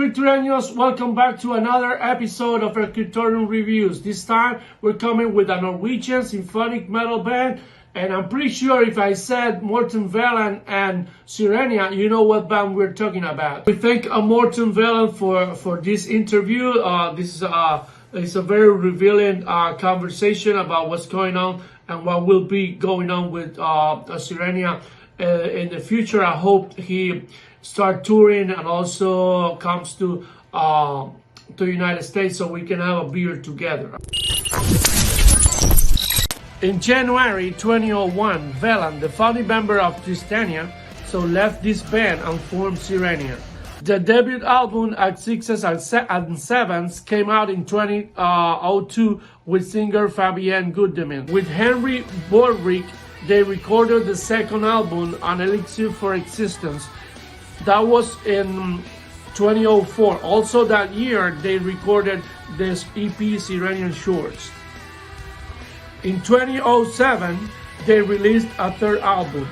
Subtitulos, welcome back to another episode of Escritorium Reviews. This time we're coming with a Norwegian symphonic metal band, and I'm pretty sure if I said Morten Veland and Sirenia, you know what band we're talking about. We thank Morten Veland for this interview. This is a very revealing conversation about what's going on and what will be going on with Sirenia in the future. I hope he start touring and also comes to the United States so we can have a beer together. In January 2001, Veland, the founding member of Sirenia, left this band and formed Sirenia. The debut album at Sixes and Sevens came out in 2002 with singer Fabienne Guddeman. With Henry Borvik, they recorded the second album, An Elixir for Existence. That was in 2004. Also that year, they recorded this EP, Sirenian Shores. In 2007, they released a third album,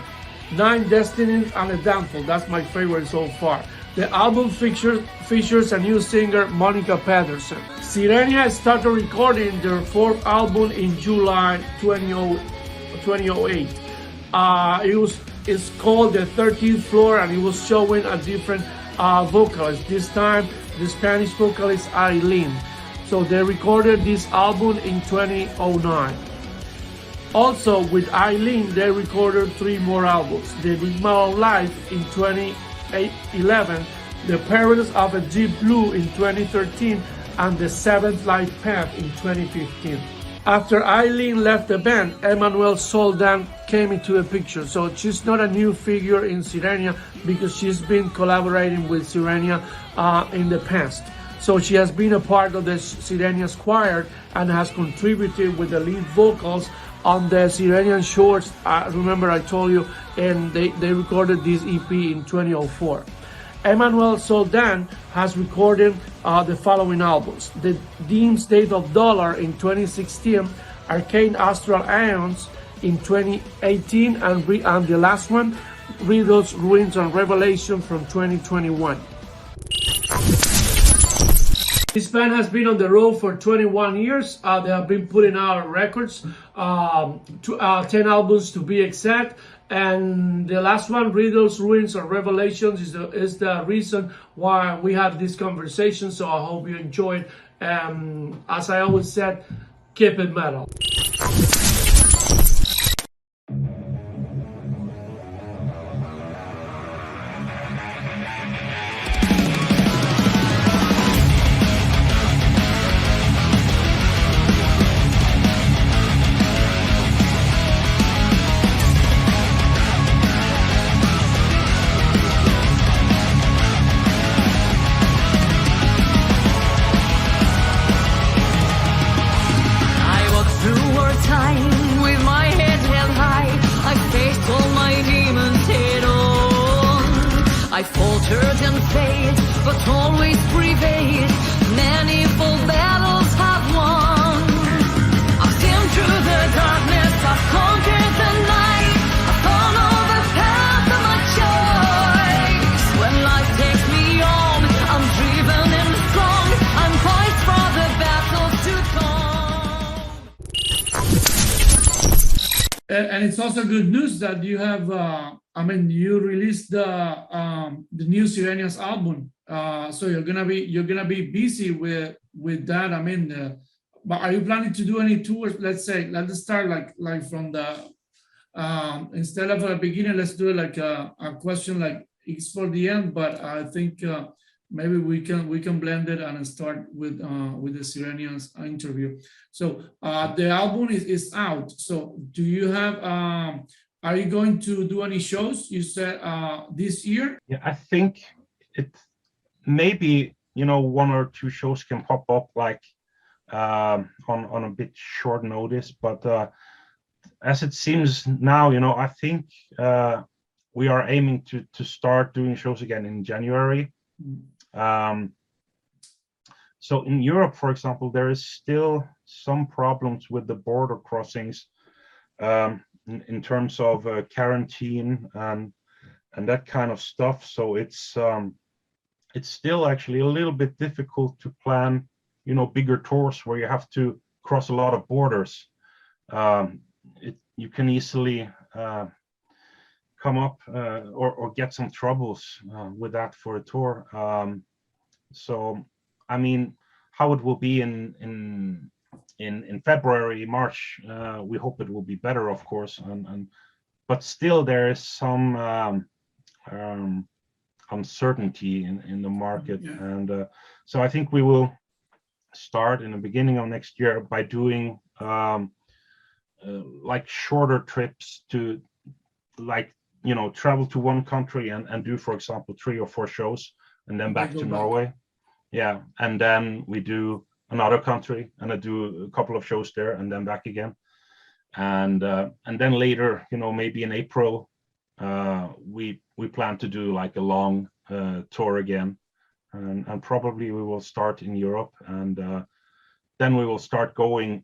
Nine Destinies and a Downfall. That's my favorite so far. The album features a new singer, Monica Pedersen. Sirenia started recording their fourth album in July 2008. It's called The 13th Floor, and it was showing a different vocalist. This time, the Spanish vocalist Aileen. So they recorded this album in 2009. Also, with Aileen, they recorded 3 more albums. They did more live in 2011, The Parents of a Deep Blue in 2013, and The Seventh Life Path in 2015. After Aileen left the band, Emmanuelle Soldan came into the picture. So she's not a new figure in Sirenia because she's been collaborating with Sirenia in the past. So she has been a part of the Sirenia's choir and has contributed with the lead vocals on the Sirenian Shores. Remember I told you, and they recorded this EP in 2004. Emmanuelle Soldan has recorded the following albums: The Dim State of Dollar in 2016, Arcane Astral Aeons in 2018, and the last one, Riddles, Ruins, and Revelation from 2021. This band has been on the road for 21 years. They have been putting out records, 10 albums to be exact. And the last one, Riddles, Ruins, or Revelations, is the reason why we have this conversation. So I hope you enjoyed. As I always said, keep it metal. I faltered and failed, but always prevailed. Manifold battles have won. I've seen through the darkness, I've conquered the night. I follow the path of my choice. When life takes me on, I'm driven and strong. I'm poised for the battles to come. And it's also good news that you have you released the new Sirenia's album, so you're gonna be busy with that. But are you planning to do any tours? Let's start like from the instead of a beginning, let's do it like a question like it's for the end. But I think maybe we can blend it and start with the Sirenia's interview. So the album is out. So do you have? Are you going to do any shows? You said this year? Yeah, I think it maybe 1 or 2 shows can pop up like on a bit short notice. But as it seems now, I think we are aiming to start doing shows again in January. So in Europe, for example, there is still some problems with the border crossings. In terms of quarantine and that kind of stuff. So it's it's still actually a little bit difficult to plan, bigger tours where you have to cross a lot of borders. You can easily come up or get some troubles with that for a tour. So, I mean, how it will be in February, March, we hope it will be better, of course, but still there is some uncertainty in the market, and so I think we will start in the beginning of next year by doing like shorter trips to, like, travel to one country and do, for example, 3 or 4 shows, and then back to Norway. Yeah, and then we do another country, and I do a couple of shows there, and then back again, and then later, maybe in April, we plan to do like a long tour again, and probably we will start in Europe, and then we will start going,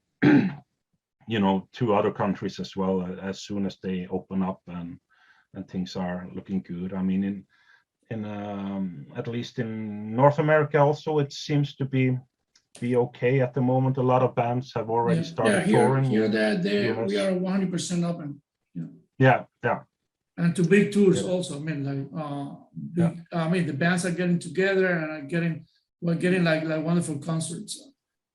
to other countries as well, as soon as they open up and things are looking good. I mean, in at least in North America also, it seems to be okay at the moment. A lot of bands have already started touring. Here we are 100% open. Yeah. And to big tours also. I mean, like I mean, the bands are getting together and we're getting like wonderful concerts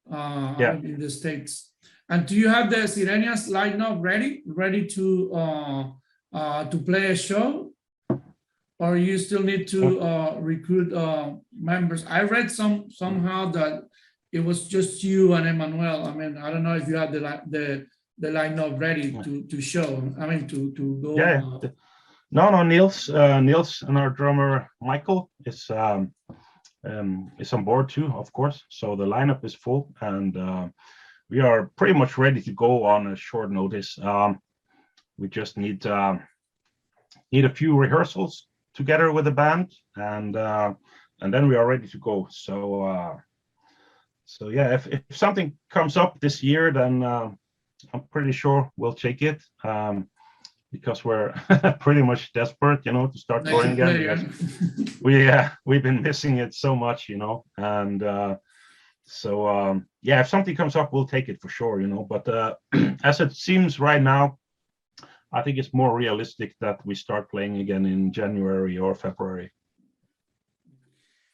in the States. And do you have the Sirenia's lineup ready to play a show, or you still need to recruit members? I read somehow that it was just you and Emmanuel. I mean, I don't know if you had the lineup ready to show. I mean, to go. No, Niels and our drummer Michael is on board too, of course. So the lineup is full, and we are pretty much ready to go on a short notice. We just need a few rehearsals together with the band, and then we are ready to go. So yeah, if something comes up this year, then I'm pretty sure we'll take it, because we're pretty much desperate, to start touring again. We've been missing it so much, and so yeah, if something comes up, we'll take it for sure, But as it seems right now, I think it's more realistic that we start playing again in January or February.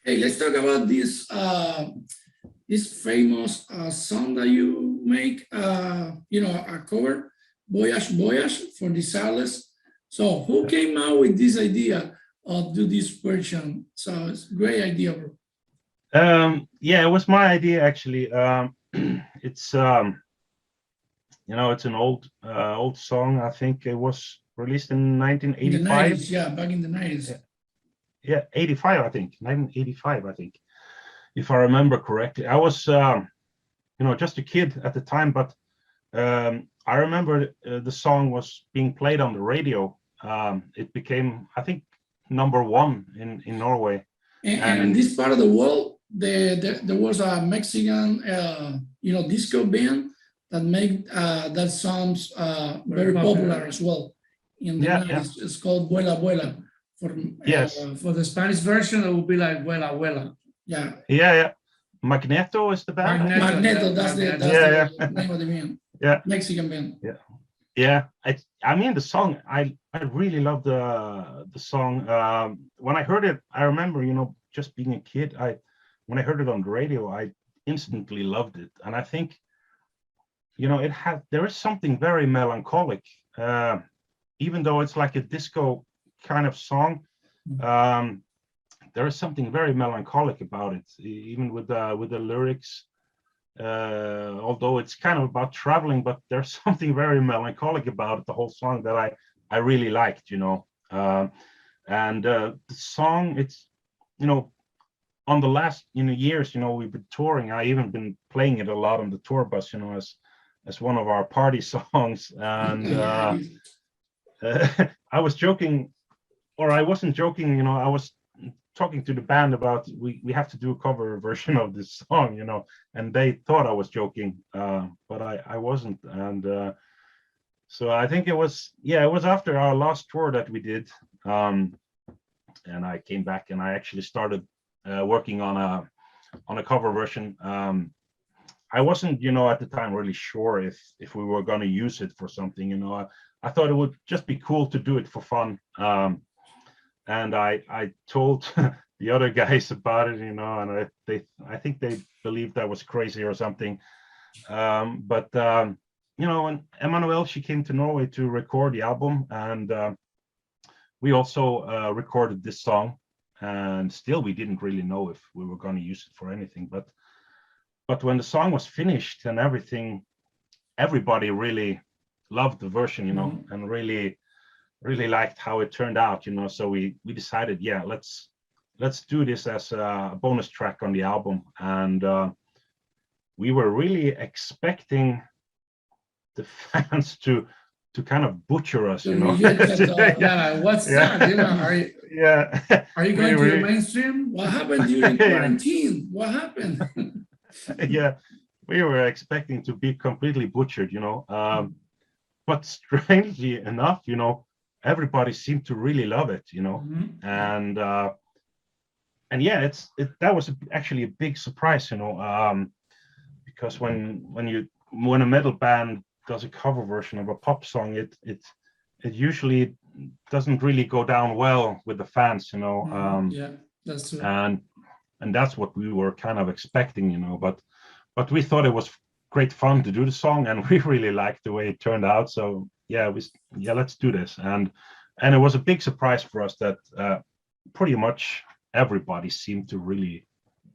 Hey, let's talk about this famous song that you make, a cover, Voyage for Desireless. So who came out with this idea of do this version? So it's a great idea, bro. Yeah, it was my idea actually. It's it's an old song. I think it was released in 1985. In the 90s, yeah, back in the 90s. Yeah, 85, I think. 1985, I think, if I remember correctly. I was, just a kid at the time, but I remember the song was being played on the radio. It became, I think, #1 in Norway. And in this part of the world, there was a Mexican, disco band that made that songs very popular as well. In the 90s, it's called Vuela Vuela. For the Spanish version, it would be like Vuela Vuela. Yeah. Magneto is the band. Magneto, that's the name of the band. Yeah. Mexican band. Yeah. I mean, the song, I really love the song. When I heard it, I remember, just being a kid, when I heard it on the radio, I instantly loved it. And I think, there is something very melancholic, even though it's like a disco kind of song. There is something very melancholic about it, even with the lyrics. Although it's kind of about traveling, but there's something very melancholic about it, the whole song, that I really liked, and the song, it's, on the last years, we've been touring. I even been playing it a lot on the tour bus, as one of our party songs. And I was joking, or I wasn't joking, I was talking to the band about we have to do a cover version of this song, and they thought I was joking, but I wasn't. And so I think it was after our last tour that we did, and I came back and I actually started working on a cover version. I wasn't, at the time really sure if we were going to use it for something. I thought it would just be cool to do it for fun. And I told the other guys about it, and I think they believed I was crazy or something. But when Emmanuel, she came to Norway to record the album, and we also recorded this song. And still, we didn't really know if we were going to use it for anything. But when the song was finished and everything, everybody really loved the version, and really liked how it turned out, So we decided, yeah, let's do this as a bonus track on the album. And we were really expecting the fans to kind of butcher us, What's that? Are you going to the mainstream? What happened during quarantine? What happened? Yeah, we were expecting to be completely butchered, but strangely enough, everybody seemed to really love it, and yeah, that was actually a big surprise, because when a metal band does a cover version of a pop song, it usually doesn't really go down well with the fans, Yeah, that's true. And that's what we were kind of expecting, but we thought it was great fun to do the song, and we really liked the way it turned out. So yeah, let's do this. And it was a big surprise for us that pretty much everybody seemed to really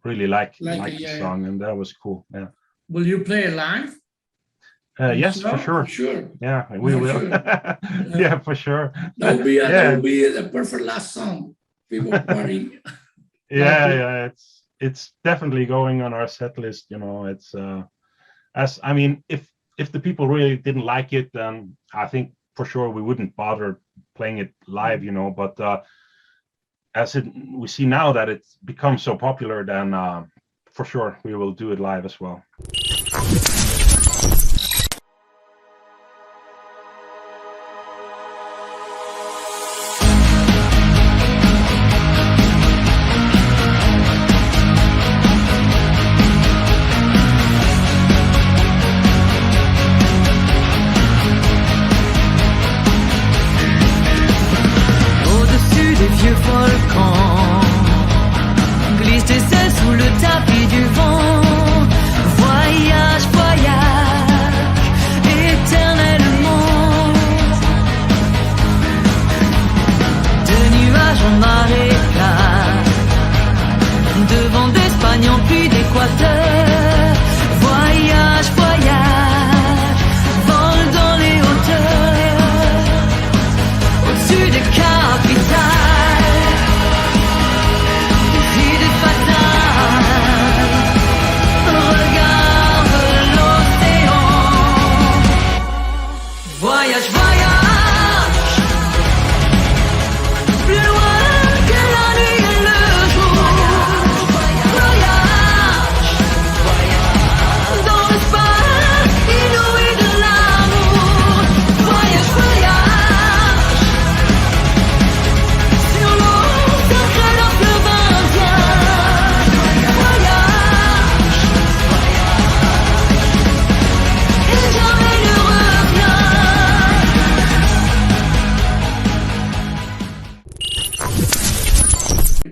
like the song, and that was cool. Yeah. Will you play it live? Yes, for sure. For sure. Yeah, we will. Sure. Yeah, for sure. That would be the perfect last song. People party. Yeah, it's definitely going on our set list. It's if the people really didn't like it, then I think for sure we wouldn't bother playing it live. But we see now that it's become so popular, then for sure we will do it live as well.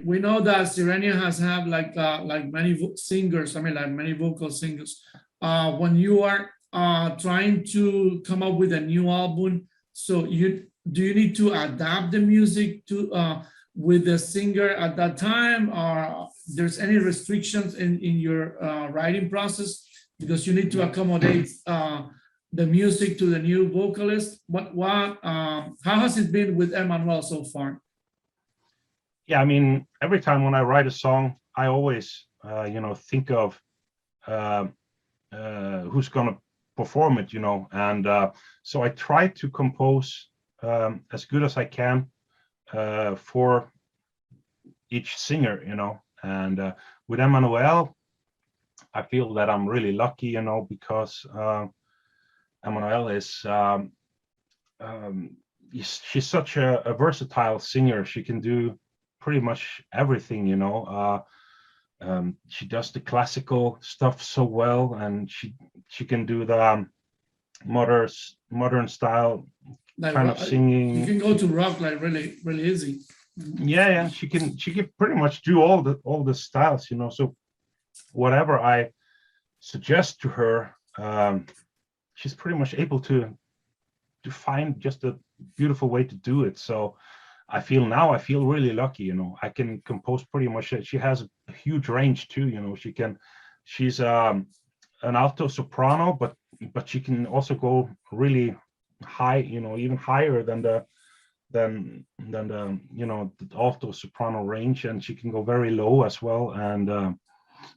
We know that Sirenia has had like many singers, like many vocal singers. When you are trying to come up with a new album, so do you need to adapt the music to with the singer at that time, or there's any restrictions in your writing process because you need to accommodate the music to the new vocalist? How has it been with Emmanuel so far? Yeah, every time when I write a song, I always, think of who's going to perform it, and so I try to compose as good as I can for each singer, and with Emmanuel, I feel that I'm really lucky, because Emmanuel is, she's such a versatile singer. She can do pretty much everything, she does the classical stuff so well, and she can do the modern style Like kind of singing. you can go to rock like really really easy. Yeah, she can pretty much do all the styles, you know. So whatever I suggest to her, she's pretty much able to find just a beautiful way to do it. So I feel really lucky, you know. I can compose pretty much. She has a huge range too, you know. She's an alto soprano, but she can also go really high, you know, even higher than the you know, the alto soprano range, and she can go very low as well. And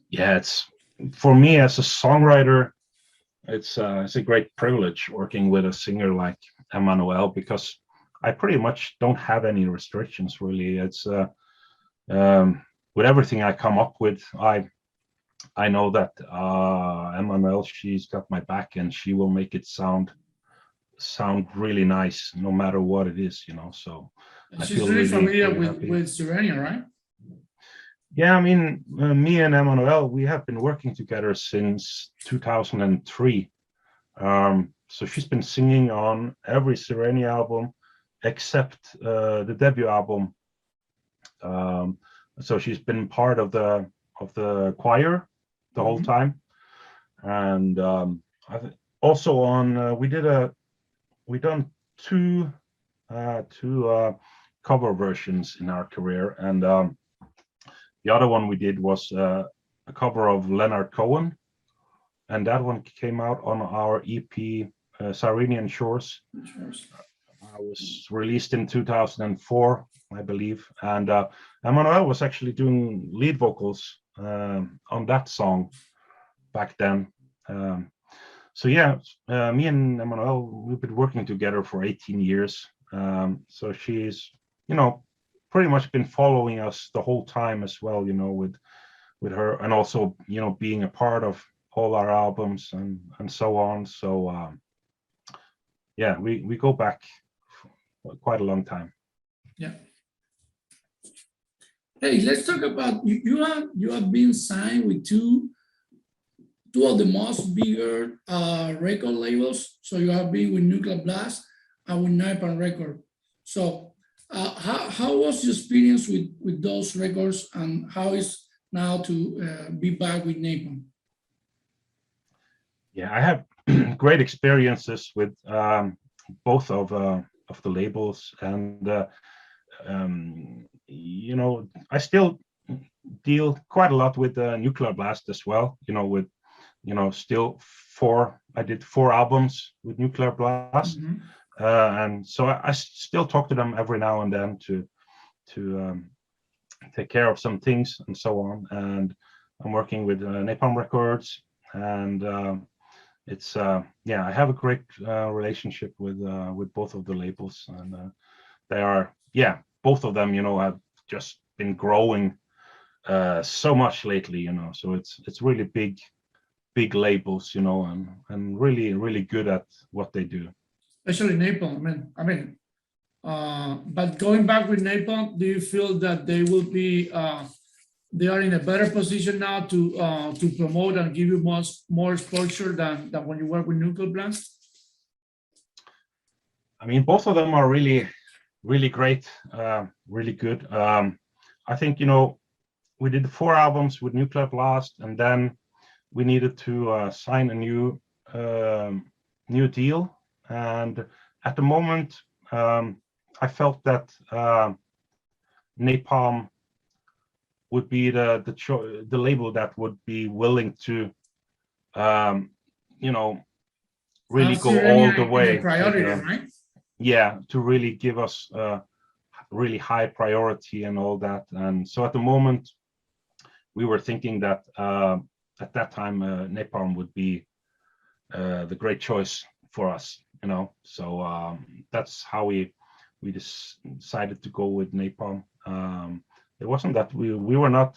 yeah, it's, for me as a songwriter, it's a great privilege working with a singer like Emmanuel, because I pretty much don't have any restrictions really. It's with everything I come up with, I know that Emmanuel, she's got my back, and she will make it sound really nice no matter what it is, you know. So She's really familiar with Sirenia, right? Yeah, I mean, me and Emmanuel, we have been working together since 2003. So she's been singing on every Sirenia album except the debut album. So she's been part of the choir the whole time, and also on we done two cover versions in our career, and the other one we did was a cover of Leonard Cohen, and that one came out on our EP Sirenian Shores. Was released in 2004, I believe, and Emmanuel was actually doing lead vocals on that song back then. So yeah, me and Emmanuel, we've been working together for 18 years. So she's, you know, pretty much been following us the whole time as well, you know, with her, and also, you know, being a part of all our albums and so on. So yeah, we go back for quite a long time. Yeah. Hey, let's talk about you have been signed with two of the most bigger record labels. So you have been with Nuclear Blast and with Napalm Record. So how was your experience with those records, and how is now to be back with Napalm? Yeah, I have great experiences with both of the labels, and you know, I still deal quite a lot with Nuclear Blast as well. You know, with, you know, still I did 4 albums with Nuclear Blast, and so I still talk to them every now and then to take care of some things and so on. And I'm working with Napalm Records, and it's yeah, I have a great relationship with both of the labels, and they are, yeah, both of them, you know, have just been growing so much lately, you know. So it's really big labels, you know, and really good at what they do. Especially Napalm. I mean, but going back with Napalm, do you feel that they will be they are in a better position now to promote and give you more exposure than when you work with Nuclear Blast? I mean, both of them are really great, really good. I think, you know, we did 4 albums with Nuclear Blast, and then we needed to sign a new deal. And at the moment, I felt that Napalm would be the label that would be willing to, you know, really go all the way. Priority, right? Yeah, to really give us really high priority and all that. And so at the moment, we were thinking that at that time Napalm would be the great choice for us, you know. So that's how we decided to go with Napalm. It wasn't that we were not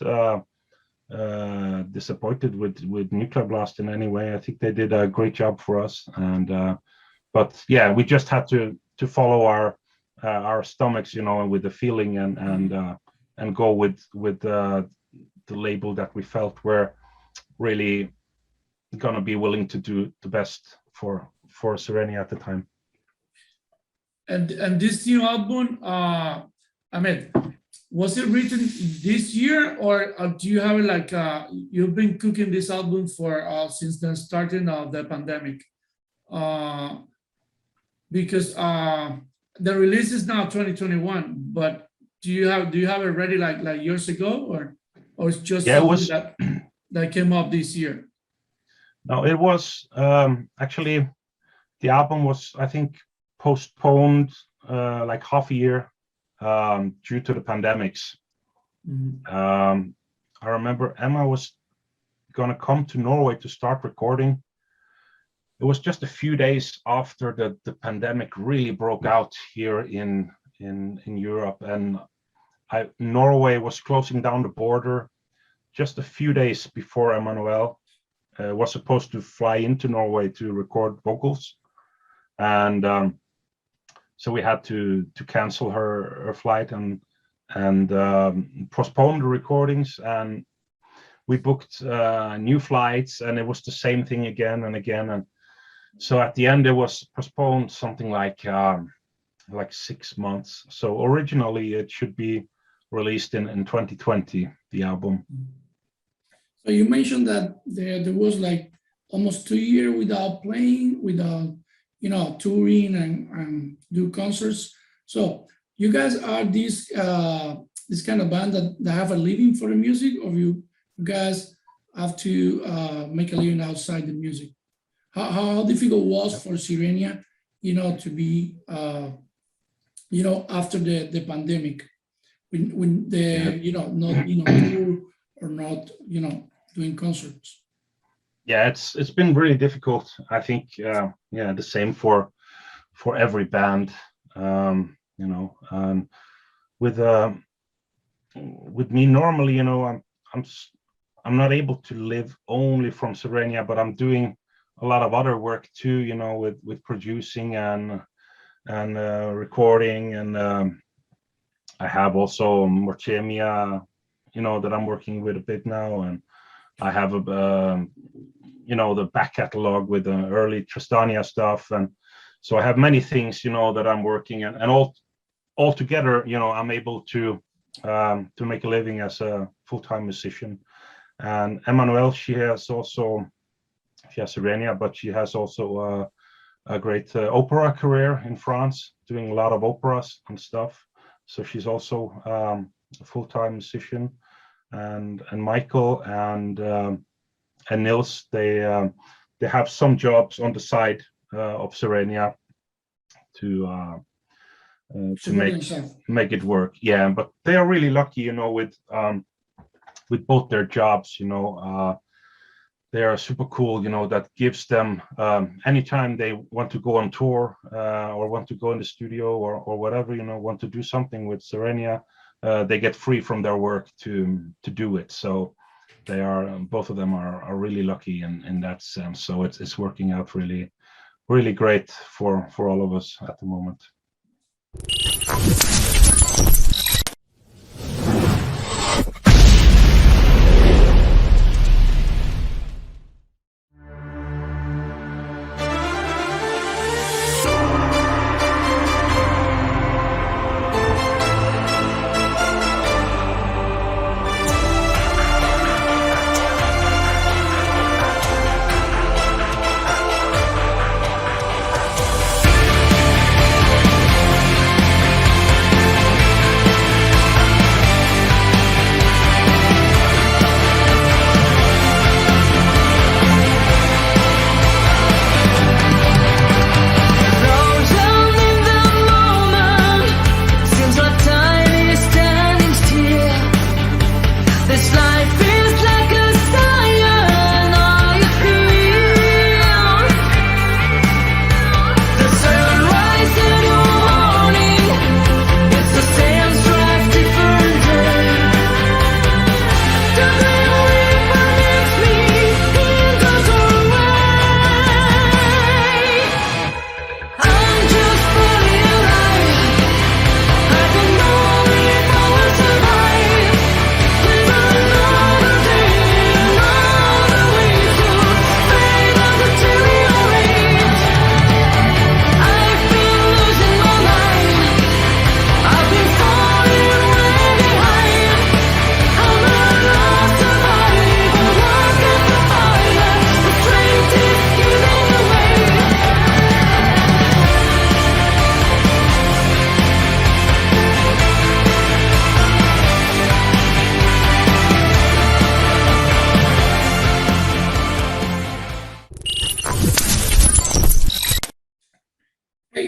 disappointed with Nuclear Blast in any way. I think they did a great job for us, and but yeah, we just had to follow our stomachs, you know, with the feeling, and go with the label that we felt were really gonna be willing to do the best for Sirenia at the time. And this new album, I mean, was it written this year, or do you have it like you've been cooking this album for since the starting of the pandemic? Because the release is now 2021, but do you have it ready like years ago, or it's just something that came up this year? No, it was actually, the album was, I think, postponed like half a year due to the pandemics. Mm-hmm. I remember Emma was gonna come to Norway to start recording. It was just a few days after the pandemic really broke out here in Europe, and Norway was closing down the border just a few days before Emmanuel was supposed to fly into Norway to record vocals, and so we had to cancel her flight and postpone the recordings, and we booked new flights, and it was the same thing again and again, and so at the end it was postponed something like 6 months. So originally it should be released in 2020, the album. So you mentioned that there was like almost 2 years without playing, without touring and do concerts. So you guys are this kind of band that have a living for the music, or you guys have to make a living outside the music? How difficult was for Sirenia, to be, after the pandemic, when not tour or not, doing concerts? Yeah, it's been really difficult. I think the same for every band. With me normally, I'm not able to live only from Sirenia, but I'm doing a lot of other work too, with producing and recording, and I have also Mortemia, that I'm working with a bit now, and I have the back catalog with the early Tristania stuff, and so I have many things that I'm working, and all together, I'm able to make a living as a full-time musician. And Emmanuel, she has Sirenia, but she has also a great opera career in France, doing a lot of operas and stuff. So she's also a full-time musician. And Michael and Nils, they have some jobs on the side of Sirenia to make it work. Yeah, but they are really lucky, with both their jobs. They are super cool, that gives them anytime they want to go on tour or want to go in the studio or whatever, want to do something with Sirenia, they get free from their work to do it. So they are, both of them are really lucky in that sense. So it's working out really, really great for all of us at the moment.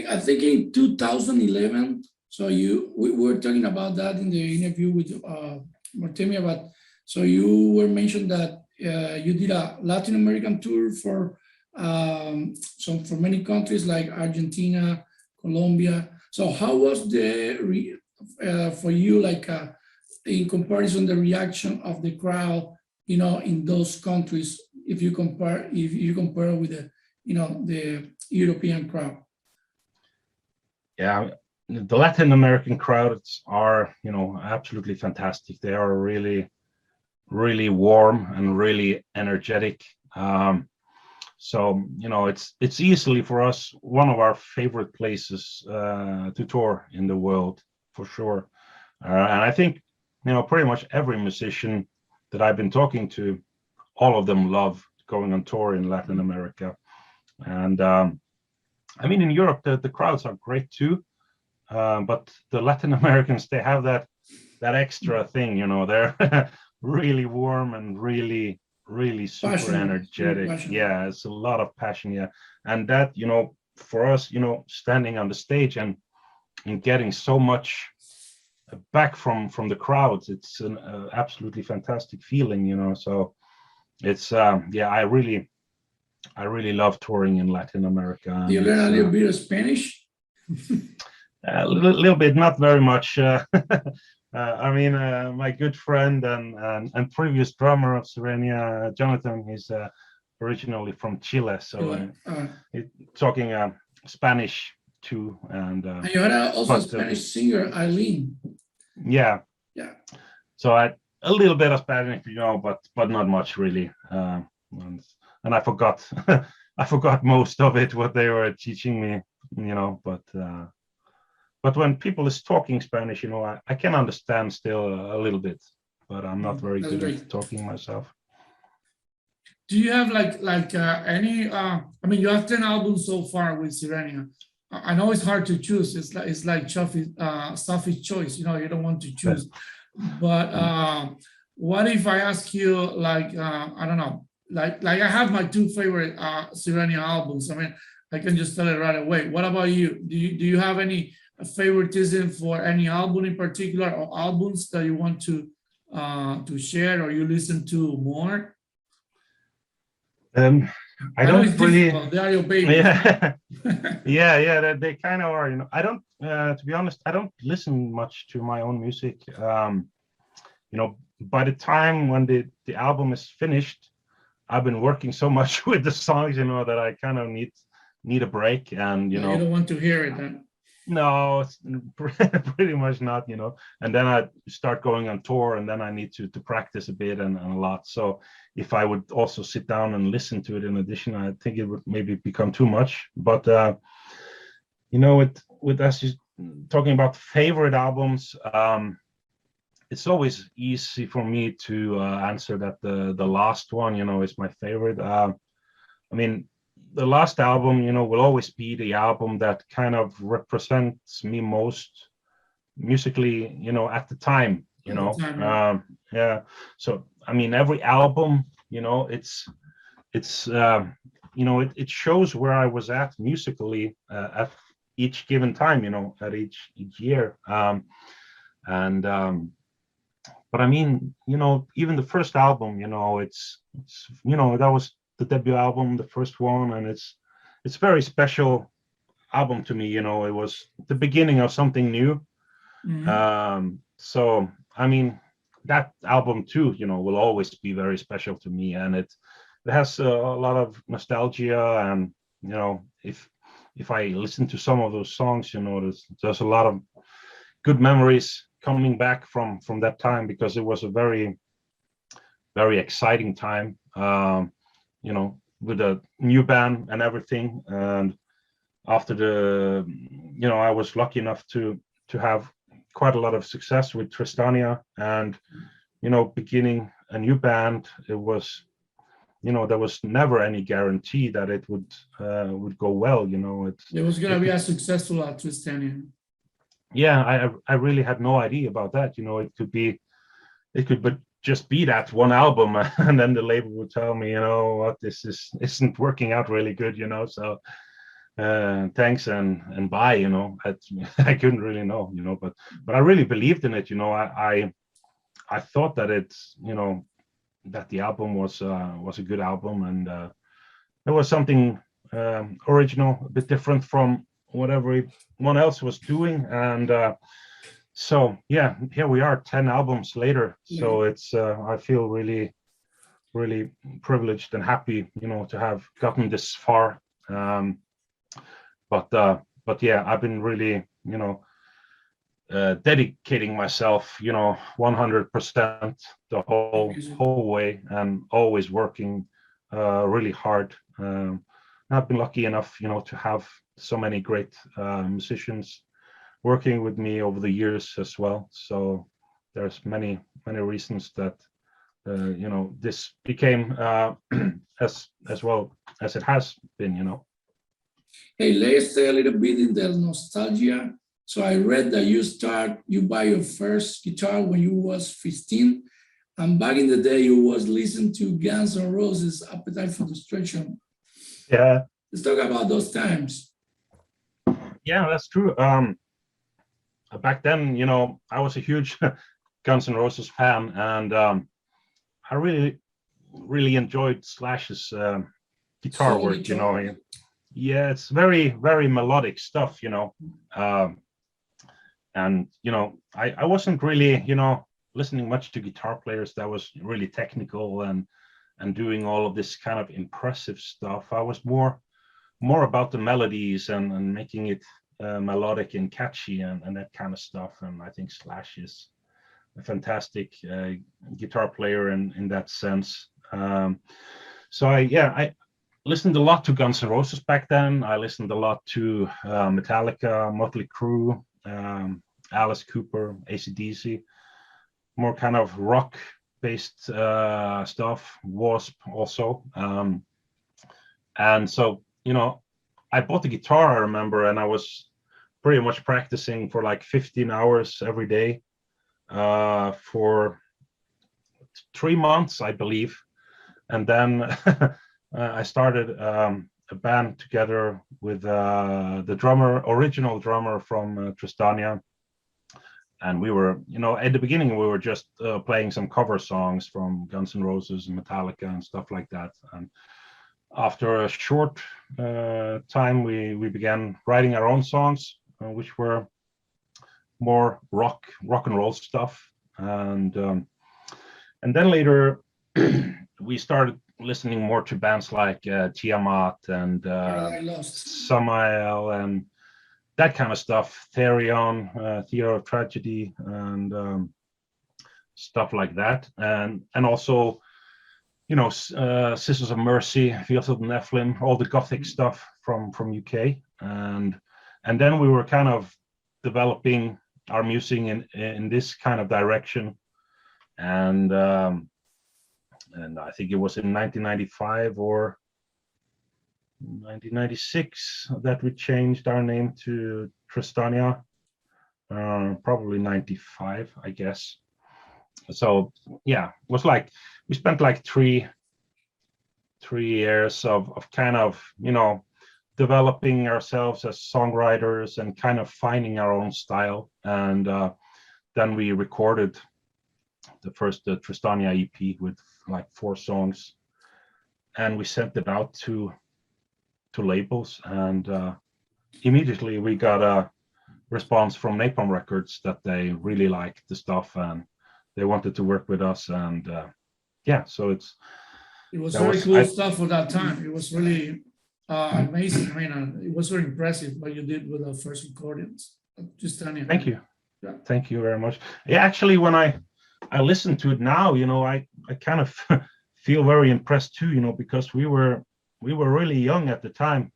I think in 2011. So we were talking about that in the interview with Morten about. So you were mentioned that you did a Latin American tour for for many countries like Argentina, Colombia. So how was for you, like in comparison, the reaction of the crowd, in those countries, if you compare with the European crowd? Yeah, the Latin American crowds are, absolutely fantastic. They are really, really warm and really energetic. So, it's easily for us one of our favorite places to tour in the world, for sure. And I think, pretty much every musician that I've been talking to, all of them love going on tour in Latin America. And I mean, in Europe, the crowds are great too. But the Latin Americans, they have that extra thing, they're really warm and really, really super Passionate, energetic. passionate. Yeah, it's a lot of passion. Yeah. And that, for us, standing on the stage and getting so much back from the crowds, it's an absolutely fantastic feeling, so it's I really love touring in Latin America. Do you learn a little bit of Spanish? A little bit, not very much. I mean, my good friend and previous drummer of Sirenia, Jonathan, he's originally from Chile, so he's talking Spanish too. And you had also a but, Spanish singer, Eileen. Yeah. Yeah. So a little bit of Spanish, but not much really. And I forgot I forgot most of it, what they were teaching me, but when people is talking Spanish, I can understand still a little bit, but I'm not very That's good great. at talking myself. Do you have any? I mean, you have 10 albums so far with Sirenia. I know it's hard to choose. It's like Sophie's choice. You don't want to choose. But what if I ask you, I don't know, like I have my two favorite Sirenia albums. I mean, I can just tell it right away. What about you? Do you have any favoritism for any album in particular, or albums that you want to share, or you listen to more? I don't really. They are your babies. Yeah, they kind of are. I don't, to be honest, I don't listen much to my own music. By the time when the album is finished, I've been working so much with the songs, that I kind of need a break, and You don't want to hear it, then. No, it's pretty much not, and then I start going on tour, and then I need to practice a bit and a lot. So if I would also sit down and listen to it in addition, I think it would maybe become too much. But with us talking about favorite albums, it's always easy for me to answer that the last one, is my favorite. I mean, the last album, will always be the album that kind of represents me most musically, at the time, yeah. So, I mean, every album, it shows where I was at musically at each given time, at each year. But I mean, even the first album, it's that was the debut album, the first one, and it's very special album to me. It was the beginning of something new. Mm-hmm. So I mean, that album too, will always be very special to me, and it has a lot of nostalgia, and if I listen to some of those songs, there's a lot of good memories coming back from that time, because it was a very, very exciting time. With a new band and everything. And after I was lucky enough to have quite a lot of success with Tristania, and, beginning a new band, it was, there was never any guarantee that it would go well. It was going to be as successful as Tristania. Yeah, I really had no idea about that. It could just be that one album, and then the label would tell me, what, this isn't working out really good, so thanks and bye, I couldn't really know, but I really believed in it. I thought that it's, that the album was a good album, and it was something original, a bit different from what everyone else was doing. And so yeah, here we are 10 albums later. So it's I feel really privileged and happy, to have gotten this far. But yeah, I've been really, dedicating myself, 100% the whole way, and always working really hard. I've been lucky enough, to have so many great musicians working with me over the years as well. So there's many reasons that this became as well as it has been. Hey, let's stay a little bit in the nostalgia. So I read that you buy your first guitar when you was 15, and back in the day you was listening to Guns N' Roses' Appetite for Destruction. Yeah. Let's talk about those times. Yeah, that's true. Back then, I was a huge Guns N' Roses fan, and I really enjoyed Slash's guitar work. Guitar. Yeah, it's very melodic stuff. And I wasn't really listening much to guitar players that was really technical and doing all of this kind of impressive stuff. I was more about the melodies and making it melodic and catchy and that kind of stuff. And I think Slash is a fantastic guitar player in that sense. So I listened a lot to Guns N' Roses back then. I listened a lot to Metallica, Motley Crue, Alice Cooper, AC/DC, more kind of rock-based stuff, Wasp also. And so, I bought the guitar, I remember, and I was pretty much practicing for like 15 hours every day for 3 months, I believe. And then I started a band together with the original drummer from Tristania. And we were, at the beginning, we were just playing some cover songs from Guns N' Roses and Metallica and stuff like that. And after a short time, we began writing our own songs, which were more rock and roll stuff. And then later, we started listening more to bands like Tiamat and Samael and that kind of stuff, Therion, Theater of Tragedy, and stuff like that, and also, Sisters of Mercy, Fields of Nephilim, all the gothic stuff from UK, and then we were kind of developing our music in this kind of direction, and I think it was in 1995 or 1996 that we changed our name to Tristania, probably 95, I guess. So yeah, it was like we spent like three years of kind of developing ourselves as songwriters and kind of finding our own style, and then we recorded the first Tristania EP with like 4 songs, and we sent it out to labels, and immediately we got a response from Napalm Records that they really liked the stuff and they wanted to work with us, and so it was very cool stuff for that time. It was really amazing. I mean, it was very impressive what you did with the first recordings. Just thank you. Yeah. Thank you very much. Yeah, actually, when I listen to it now, I kind of feel very impressed too, because we were really young at the time,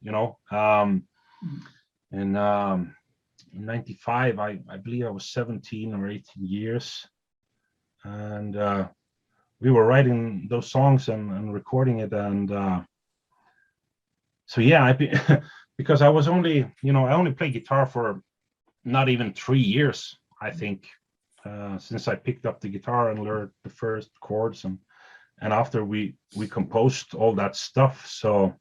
in 95, I believe I was 17 or 18 years, and we were writing those songs and recording it, and so yeah, because I was only, I only played guitar for not even 3 years, I think, since I picked up the guitar and learned the first chords, and after we composed all that stuff. So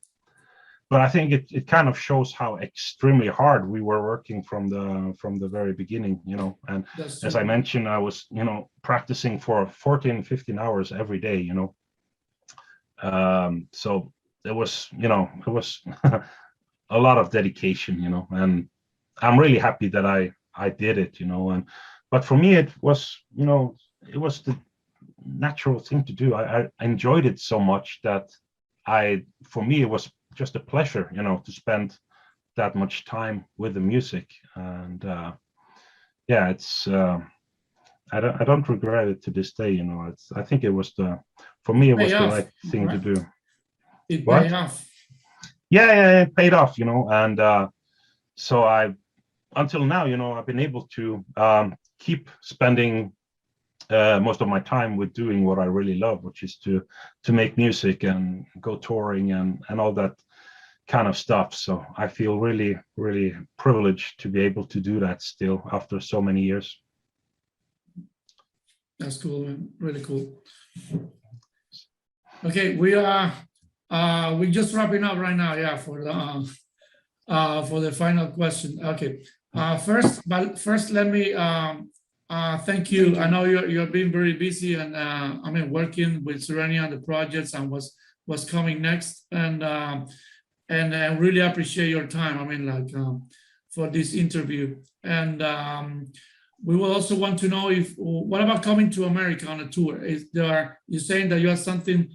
but I think it kind of shows how extremely hard we were working from the very beginning, you know. And That's as true. I mentioned, I was, you know, practicing for 14, 15 hours every day, you know. So it was, you know, it was a lot of dedication, you know, and I'm really happy that I did it, you know. And but for me, it was, you know, it was the natural thing to do. I enjoyed it so much that for me, it was just a pleasure, you know, to spend that much time with the music. And yeah, it's I don't regret it to this day, you know. I think it was for me, it was Pay the off, right thing to right? do. It What? pay off. Yeah, it paid off, you know. And so until now, you know, I've been able to keep spending most of my time with doing what I really love, which is to make music and go touring and all that kind of stuff. So I feel really, really privileged to be able to do that still after so many years. That's cool, man. Really cool. Okay, we just wrapping up right now, yeah, for the final question. Okay. First let me thank you. I know you're being very busy and I mean working with Sirenia and the projects and what's coming next. And I really appreciate your time. I mean, like for this interview. And we will also want to know what about coming to America on a tour? You're saying that you have something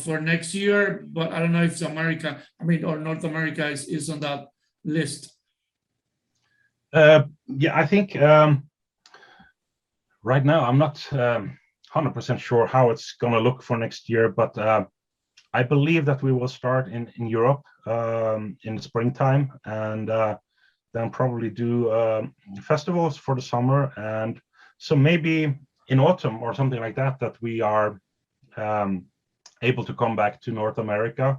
for next year, but I don't know if America, I mean, or North America is on that list. Yeah, I think right now I'm not 100% sure how it's going to look for next year, but I believe that we will start in Europe in the springtime, and then probably do festivals for the summer, and so maybe in autumn or something like that, that we are able to come back to North America.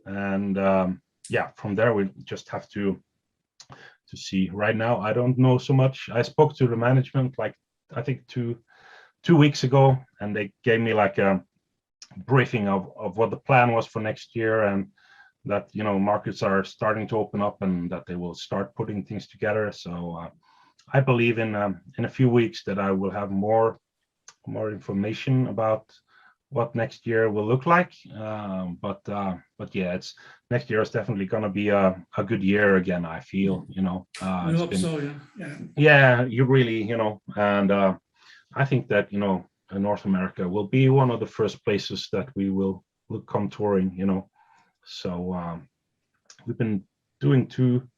And yeah, from there we just have to see. Right now I don't know so much. I spoke to the management like I think two weeks ago, and they gave me like a briefing of what the plan was for next year, and that, you know, markets are starting to open up and that they will start putting things together. So I believe in a few weeks that I will have more information about what next year will look like. But yeah, next year is definitely going to be a good year again, I feel, you know. We hope so, yeah. Yeah, you really, you know, and I think that, you know, North America will be one of the first places that we will come touring, you know. So we've been doing two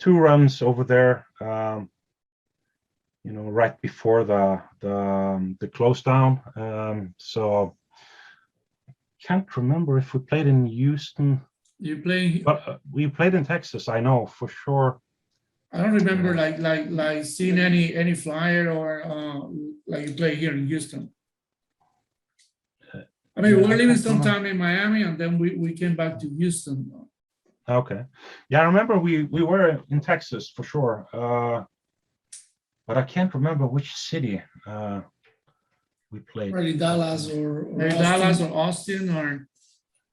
runs over there, you know, right before the close down. So can't remember if we played in Houston. You play, but we played in Texas, I know for sure. I don't remember like seeing any flyer or like you play here in Houston. I mean, we were living some time in Miami, and then we came back to Houston. Okay, yeah, I remember we were in Texas for sure, but I can't remember which city we played. Probably Dallas or Dallas or Austin or.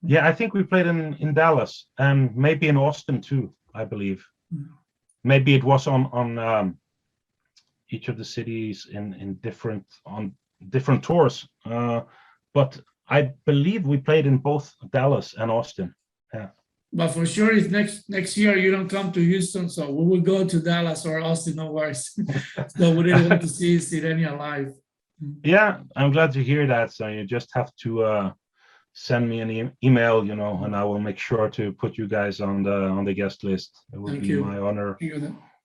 Yeah, I think we played in Dallas and maybe in Austin too, I believe. Maybe it was on each of the cities in different tours, but I believe we played in both Dallas and Austin. Yeah. But for sure, if next year you don't come to Houston, so we will go to Dallas or Austin, no worries. So we really want to see Sirenia live. Yeah, I'm glad to hear that. So you just have to send me an email, you know, and I will make sure to put you guys on the guest list. It will be my honor.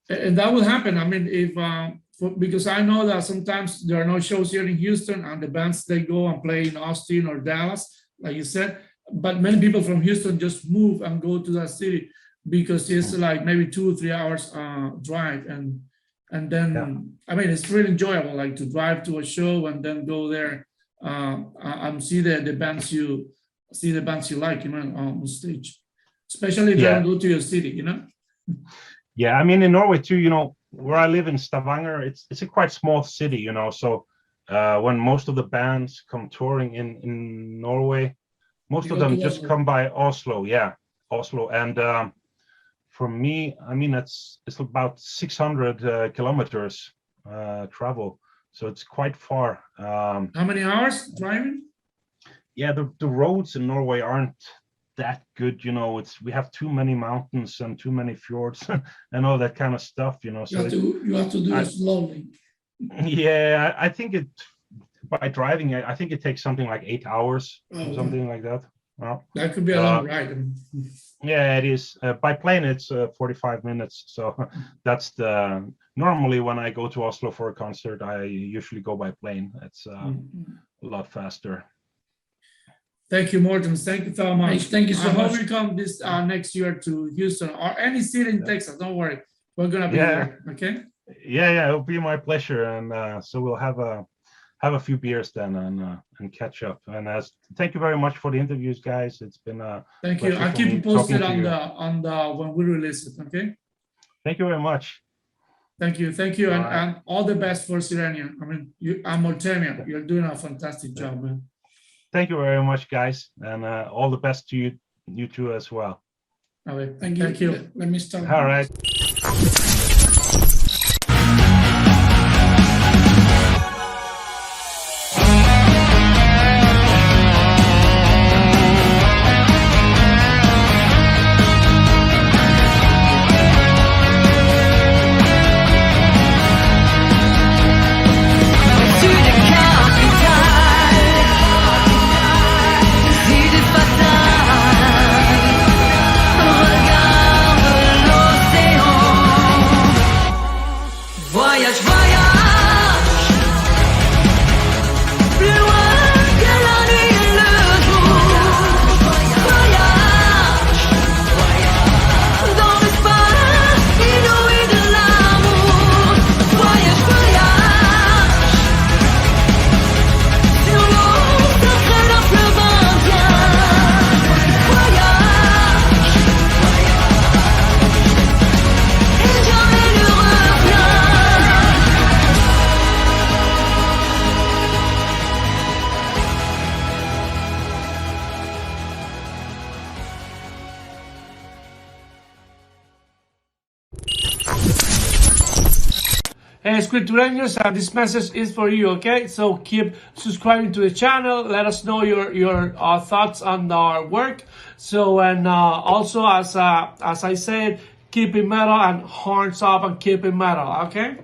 And that will happen. I mean, if because I know that sometimes there are no shows here in Houston, and the bands they go and play in Austin or Dallas, like you said. But many people from Houston just move and go to that city because it's like maybe 2 or 3 hours drive, and then I mean it's really enjoyable, like to drive to a show and then go there and see the bands you like, you know, on stage, especially if they don't go to your city, you know. Yeah, I mean in Norway too, you know, where I live in Stavanger, it's a quite small city, you know. So when most of the bands come touring in Norway, most of them just come by Oslo, yeah. Oslo, and for me, I mean, it's about 600 kilometers travel, so it's quite far. How many hours driving? Yeah, the roads in Norway aren't that good, you know. We have too many mountains and too many fjords and all that kind of stuff, you know. You have to do it slowly. Yeah, I think by driving, I think it takes something like 8 hours or Okay. something like that. Well, That could be a long ride. yeah, it is. By plane, it's 45 minutes. So that's normally when I go to Oslo for a concert, I usually go by plane. It's a lot faster. Thank you, Morten. Thank you so much. Thank you so I much. hope you come this next year to Houston or any city in Texas. Don't worry, we're gonna be here. Okay. Yeah, it'll be my pleasure, and so we'll have a few beers then and catch up. And thank you very much for the interviews, guys. It's been Thank you. I'll keep you posted on the when we release it. Okay. Thank you very much. Thank you, and all the best for Sirenia. I mean, I'm Morten. You're doing a fantastic job, man. Thank you very much, guys, and all the best to you two as well. All right. Thank you. Let me start. All right. Voyage, voyage, plus loin que la nuit et le jour. Voyage, dans l'espace inouï de l'amour. Voyage, voyage, sur l'eau sacrée d'un fleuve indien. Voyage, et jamais ne reviens. Hey, Escritureños, this message is for you, okay? So keep subscribing to the channel. Let us know your thoughts on our work. So, and also, as I said, keep it metal and horns up and keep it metal, okay?